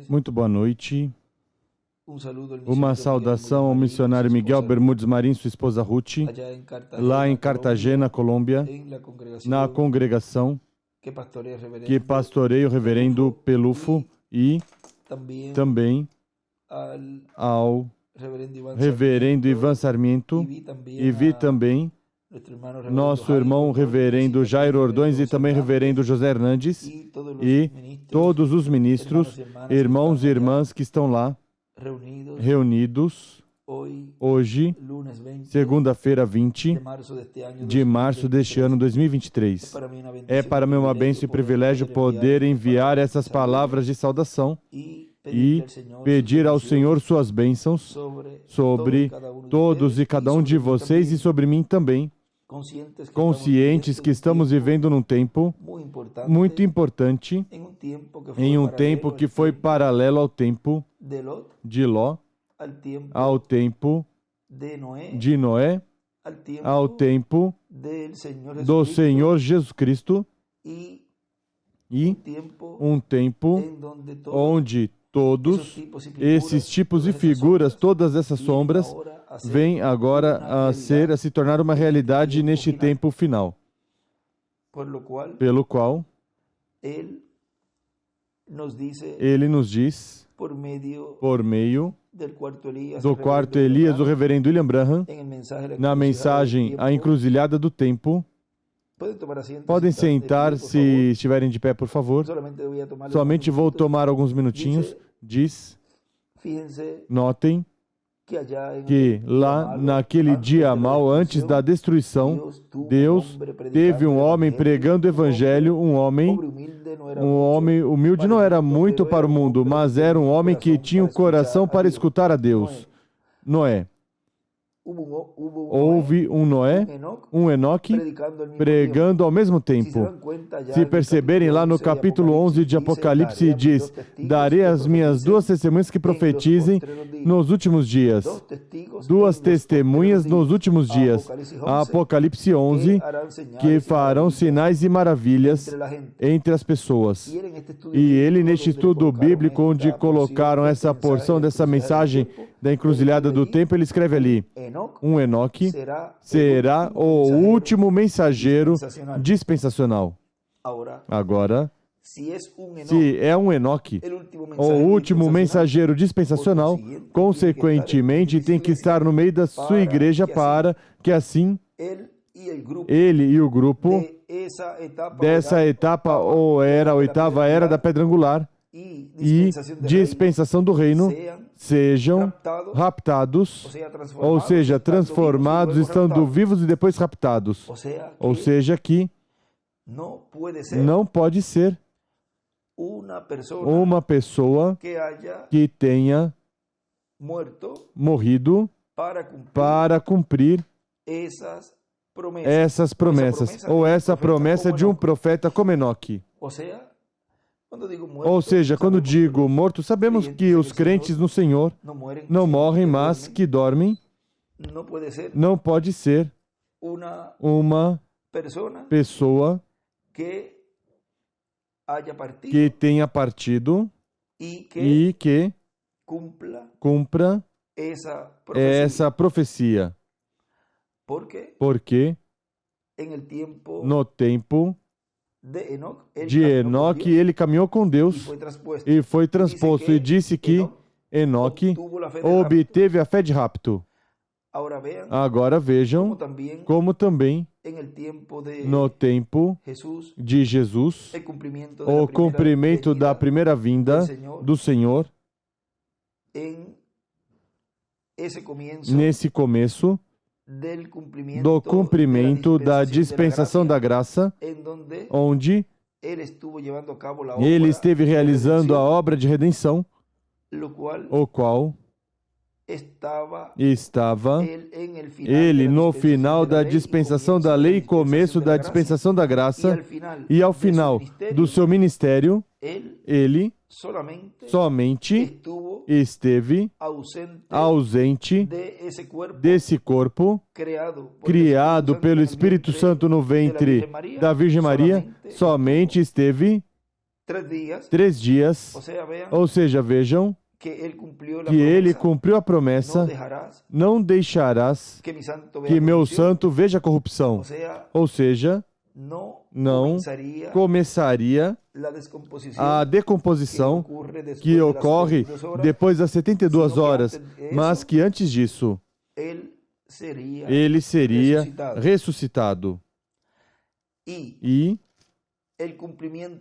Muito boa noite. Uma saudação ao missionário Miguel Bermudes Marim, sua esposa Ruth, Lá em Cartagena, Colômbia, na congregação que pastoreia o reverendo Pelufo e também ao reverendo Ivan Sarmiento, e vi também nosso irmão reverendo Jairo Ordões e também reverendo José Hernandes e todos os ministros, irmãos e irmãs que estão lá reunidos hoje, segunda-feira 20 de março deste ano 2023. É para mim uma bênção e privilégio poder enviar essas palavras de saudação e pedir ao Senhor suas bênçãos sobre todos e cada um de vocês e sobre mim também, conscientes que estamos vivendo num tempo muito importante, em um tempo que foi paralelo ao tempo de Ló, ao tempo de Noé, ao tempo do Senhor Jesus Cristo, e um tempo onde todos esses tipos e figuras, todas essas sombras, vêm agora a se tornar uma realidade neste tempo final. Pelo qual ele nos diz, por meio do quarto Elias, do reverendo William Branham, na mensagem A Encruzilhada do Tempo. Podem sentar se estiverem de pé, por favor. Somente vou tomar alguns minutinhos. Diz, notem que lá naquele dia mau, antes da destruição, Deus teve um homem pregando o evangelho, um homem humilde, não era muito para o mundo, mas era um homem que tinha um coração para escutar a Deus. Noé. Houve um Noé, um Enoque, pregando ao mesmo tempo. Se perceberem lá no capítulo 11 de Apocalipse, diz, darei as minhas duas testemunhas que profetizem nos últimos dias. Duas testemunhas nos últimos dias. Apocalipse 11, que farão sinais e maravilhas entre as pessoas. E ele, neste estudo bíblico, onde colocaram essa porção dessa mensagem da encruzilhada do tempo, ele escreve ali, um Enoque será o último mensageiro dispensacional. Agora, se é um Enoque, o último mensageiro dispensacional, consequentemente tem que estar no meio da sua igreja para que assim ele e o grupo dessa etapa, ou era a oitava era da pedra angular, e dispensação do reino, sejam raptados, ou seja, transformados, estando vivos e depois raptados. Ou seja, que não pode ser uma pessoa que tenha morrido para cumprir essas promessas, ou essa promessa de um profeta como Enoque. Ou seja, quando digo morto, sabemos que os crentes no Senhor não morrem, mas que dormem. Não pode ser uma pessoa que tenha partido e que cumpra essa profecia. Porque no tempo de Enoque, ele caminhou com Deus e foi transposto, e disse que Enoque obteve a fé de rapto. Agora vejam como também no tempo de Jesus, o cumprimento da primeira vinda do Senhor, nesse começo do cumprimento da dispensação da graça, onde ele esteve realizando a obra de redenção, o qual estava ele no final da dispensação da lei, começo da dispensação da graça, e ao final do seu ministério, ele somente esteve ausente desse corpo criado pelo Espírito Santo no ventre da Virgem Maria, somente esteve 3 dias. Ou seja, vejam que ele cumpriu a promessa, não deixarás que meu santo veja corrupção. Ou seja, não começaria a decomposição que ocorre depois das 72 horas, mas que antes disso, ele seria ressuscitado. E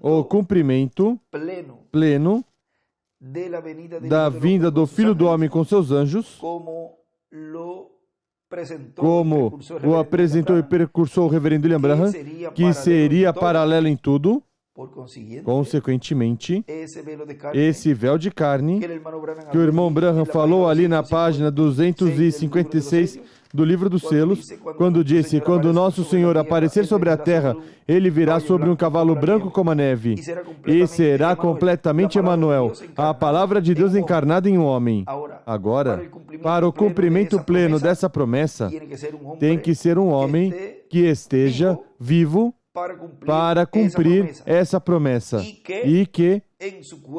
o cumprimento pleno da vinda do Filho do Homem com seus anjos, como o apresentou e precursou o reverendo William Branham, que seria paralelo em tudo. Consequentemente, esse véu de carne que o irmão Branham falou ali na página 256 do Livro dos Selos, quando disse: quando nosso Senhor aparecer sobre a terra, ele virá sobre um cavalo branco como a neve, e será completamente Emanuel, a palavra de Deus encarnada em um homem. Agora, para o cumprimento pleno dessa promessa, tem que ser um homem que esteja vivo para cumprir essa promessa, e que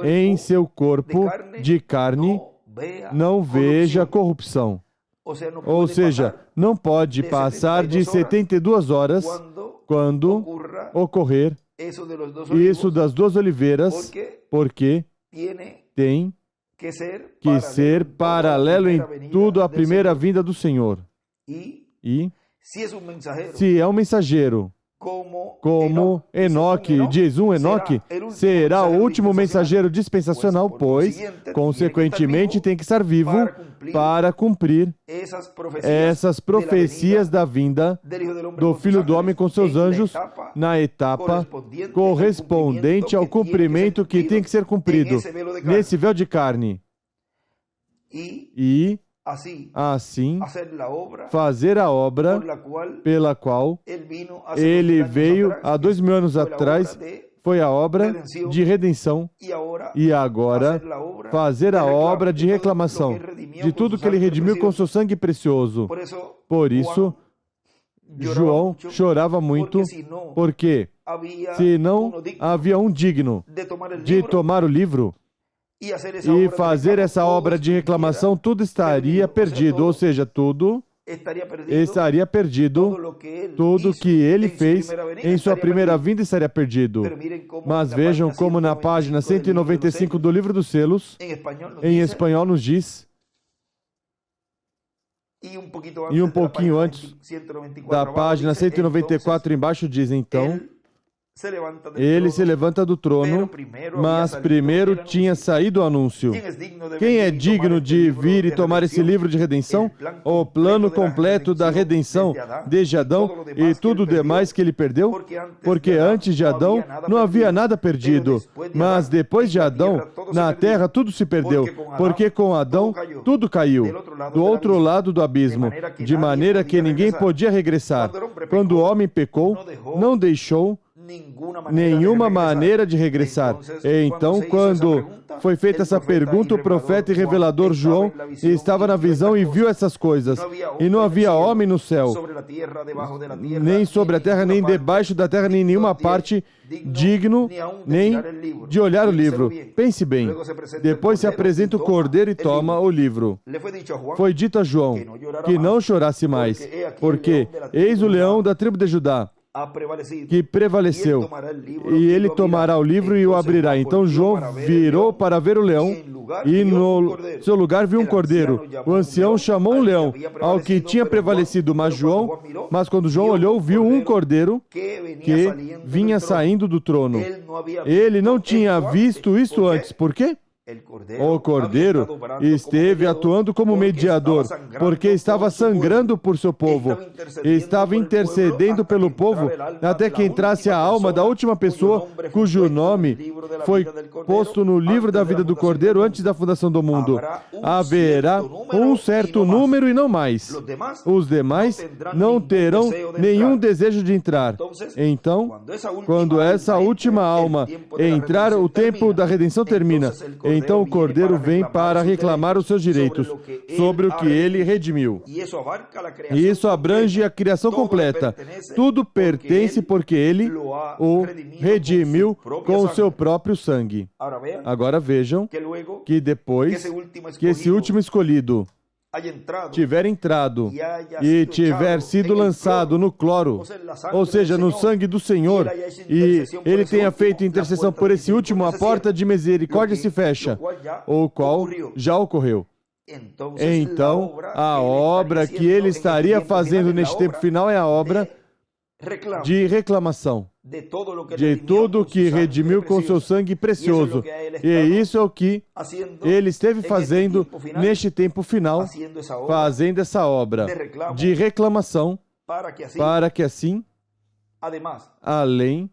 em seu corpo de carne não veja corrupção. Ou seja, não pode passar de 72 horas quando ocorrer isso das 2 oliveiras, porque tem que ser paralelo em tudo à primeira vinda do Senhor. E se é um mensageiro, como Enoque, diz Enoque, será o último mensageiro dispensacional, pois, consequentemente, tem que estar vivo para cumprir essas profecias da vinda do Filho do Homem com seus anjos na etapa correspondente ao cumprimento que tem que ser cumprido nesse véu de carne. E assim, fazer a obra pela qual ele veio há 2000 anos atrás, foi a obra de redenção, e agora fazer a obra de reclamação de tudo que ele redimiu com seu sangue precioso. Por isso, João chorava muito, porque se não havia um digno de tomar o livro e fazer essa obra de reclamação, tudo estaria perdido, ou seja, tudo estaria perdido, tudo que ele fez em sua primeira vinda estaria perdido. Mas vejam como na página 195 do Livro dos Selos, em espanhol nos diz, e um pouquinho antes da página 194 embaixo diz, então, ele se levanta do trono, mas primeiro tinha saído o anúncio. Quem é digno de vir e tomar esse livro de redenção? O plano completo da redenção desde Adão e tudo o demais que ele perdeu? Porque antes de Adão não havia nada perdido, mas depois de Adão, na terra tudo se perdeu, porque com Adão tudo caiu, do outro lado do abismo, de maneira que ninguém podia regressar. Quando o homem pecou, não deixou nenhuma maneira de regressar. Então, quando foi feita essa pergunta, o profeta e revelador João estava na visão e viu essas coisas. E não havia homem no céu, nem sobre a terra, nem debaixo da terra, nem em nenhuma parte digno nem de olhar o livro. Pense bem. Depois se apresenta o cordeiro e toma o livro. Foi dito a João que não chorasse mais, porque eis o leão da tribo de Judá, que prevaleceu, e ele tomará o livro e o abrirá. Então João virou para ver o leão, e no seu lugar viu um cordeiro. O ancião chamou um leão ao que tinha prevalecido, mas quando João olhou, viu um cordeiro que vinha saindo do trono. Ele não tinha visto isso antes. Por quê? O cordeiro esteve atuando como mediador, porque estava sangrando por seu povo, estava intercedendo pelo povo, até que entrasse a alma da última pessoa cujo nome foi posto no livro da vida do cordeiro antes da fundação do mundo. Haverá um certo número e não mais. Os demais não terão nenhum desejo de entrar. Então, quando essa última alma entrar, o tempo da redenção termina. então o Cordeiro vem para reclamar os seus direitos sobre o que ele redimiu. E isso abrange a criação completa. Tudo pertence porque ele o redimiu com o seu próprio sangue. Agora vejam que depois que esse último escolhido tiver entrado e tiver sido lançado no cloro, ou seja, no sangue do Senhor, e ele tenha feito intercessão por esse último, a porta de misericórdia se fecha, o qual já ocorreu. Então, a obra que ele estaria fazendo neste tempo final é a obra de reclamação de tudo que redimiu com seu sangue precioso. E isso é o que ele esteve fazendo neste tempo final, fazendo essa obra de reclamação, para que assim, além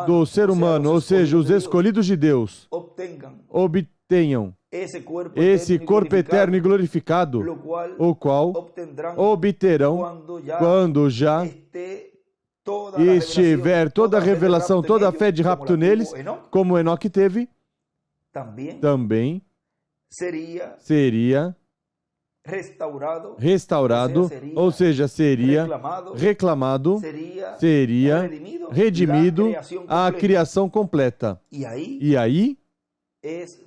do ser humano, ou seja, os escolhidos de Deus, obtenham esse corpo eterno e glorificado, o qual obterão quando já estiver toda a revelação, toda a fé de rapto neles, como Enoque teve, também seria restaurado, ou seja, seria reclamado, seria redimido a criação completa. E aí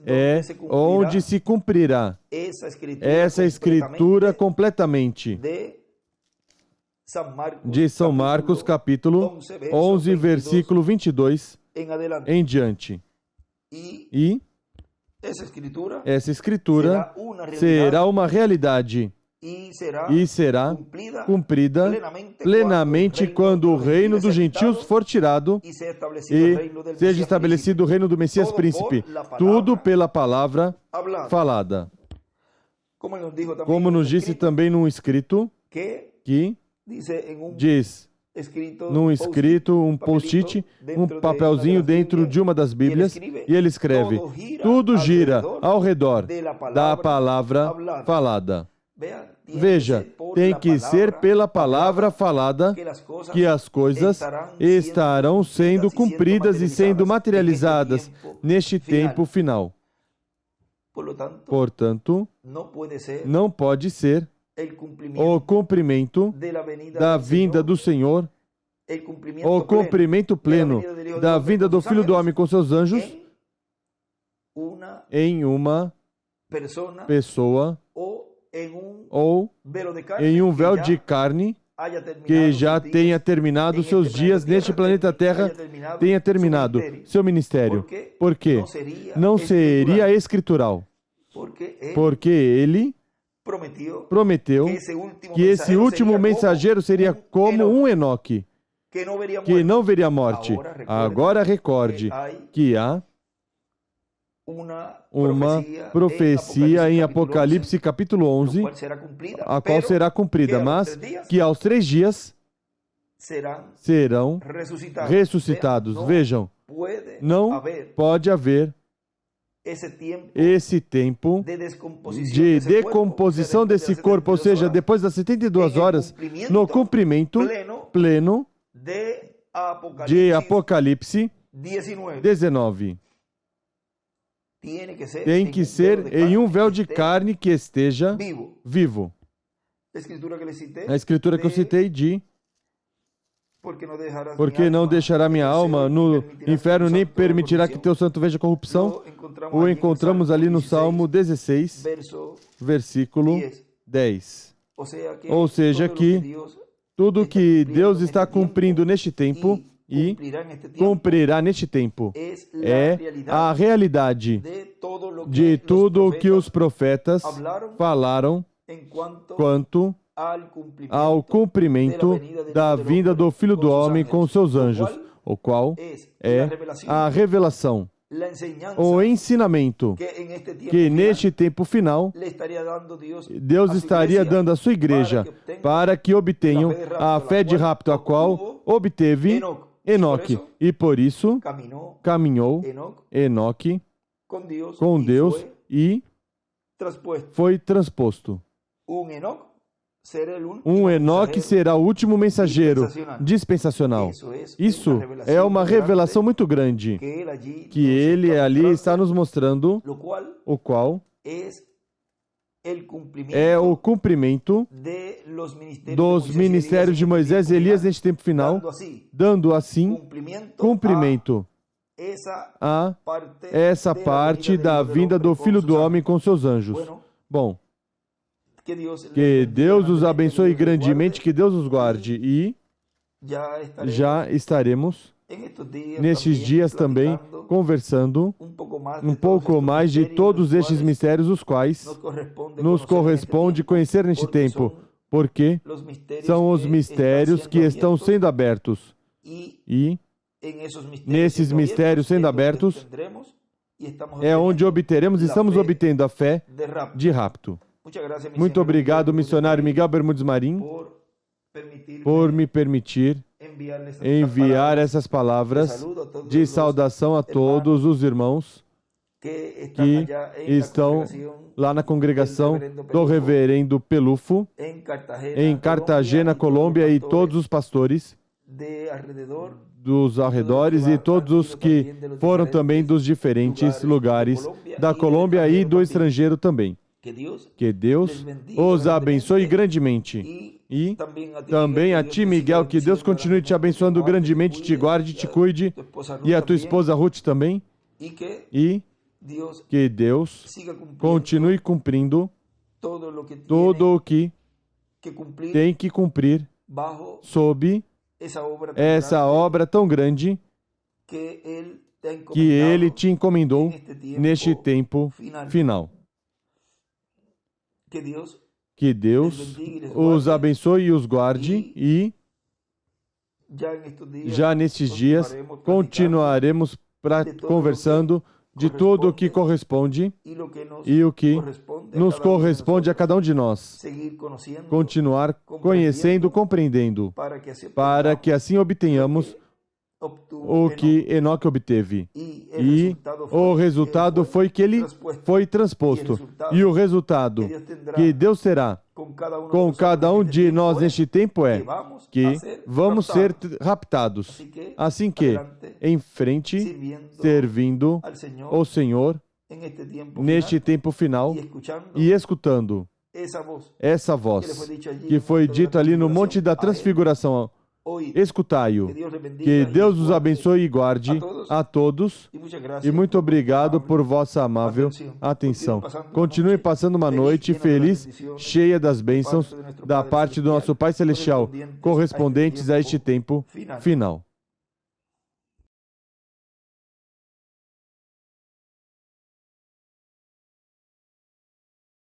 é onde se cumprirá essa escritura completamente de São Marcos, capítulo 11, versículo 22 em diante. E essa escritura será uma realidade e será cumprida plenamente quando o reino dos gentios for tirado e seja estabelecido o reino do Messias Príncipe. Tudo pela palavra falada. Como nos disse também num escrito, que diz num escrito, um post-it, um papelzinho dentro de uma das Bíblias, e ele escreve: tudo gira ao redor da palavra falada. Veja, tem que ser pela palavra falada que as coisas estarão sendo cumpridas e sendo materializadas neste tempo final. Portanto, não pode ser o cumprimento da vinda do Senhor, o cumprimento pleno da vinda do Filho do Homem com seus anjos em uma pessoa ou em um véu de carne que já tenha terminado seus dias neste planeta Terra, tenha terminado seu ministério. Por quê? Não seria escritural. Porque ele prometeu que esse último mensageiro seria como um Enoque, que não veria morte. Agora recorde que há uma profecia em Apocalipse capítulo 11, a qual será cumprida, mas que aos 3 dias serão ressuscitados. Vejam, não pode haver esse tempo de decomposição desse corpo, ou seja, depois das 72 horas, no cumprimento pleno de Apocalipse 19. Tem que ser em um véu de carne que esteja vivo. A escritura que eu citei de: porque não deixará minha alma no inferno, nem permitirá que teu santo veja corrupção. O encontramos ali no Salmo 16, versículo 10. Ou seja, que tudo que Deus está cumprindo neste tempo e cumprirá neste tempo é a realidade de tudo o que os profetas falaram quanto ao cumprimento da vinda do Filho do Homem com seus anjos, o qual é a revelação, o ensinamento que neste tempo final Deus estaria dando à sua igreja para que obtenham a fé de rapto, a qual obteve Enoque, e por isso caminhou Enoque com Deus e foi transposto. Um Enoque será o último mensageiro dispensacional. Isso é uma revelação muito grande, que ele ali está nos mostrando, o qual é o cumprimento dos ministérios de Moisés e Elias neste tempo final, dando assim cumprimento a essa parte da vinda do Filho do Homem com seus anjos. Bom, que Deus os abençoe grandemente, que Deus os guarde, e já estaremos nestes dias também conversando um pouco mais de todos estes mistérios, os quais nos corresponde conhecer neste tempo, porque são os mistérios que estão sendo abertos. E nesses mistérios sendo abertos é onde obteremos e estamos obtendo a fé de rapto. Muito obrigado, missionário Miguel Bermudes Marim, por me permitir enviar essas palavras de saudação a todos os irmãos que estão lá na congregação do reverendo Pelufo, em Cartagena, Colômbia, e todos os pastores dos arredores e todos os que foram também dos diferentes lugares da Colômbia e do estrangeiro também. Que Deus os abençoe grandemente. E também a ti, Miguel, que Deus continue te abençoando grandemente, te guarde, te cuide, e a tua esposa Ruth também. E que Deus continue cumprindo tudo o que tem que cumprir sob essa obra tão grande que Ele te encomendou neste tempo final. Que Deus os abençoe e os guarde, e já nestes dias continuaremos conversando de tudo o que corresponde e o que nos corresponde a cada um de nós. Continuar conhecendo, compreendendo, para que assim obtenhamos o que Enoque obteve. E o resultado foi que ele foi transposto. E o resultado que Deus terá com cada um de nós neste tempo é que vamos ser raptados. Assim que, em frente, servindo ao Senhor neste tempo final e escutando essa voz que foi dita ali no Monte da Transfiguração. Escutai-o. Que Deus os abençoe e guarde a todos. E muito obrigado por vossa amável atenção. Continue passando uma noite feliz, cheia das bênçãos da parte do nosso Pai Celestial, correspondentes a este tempo final.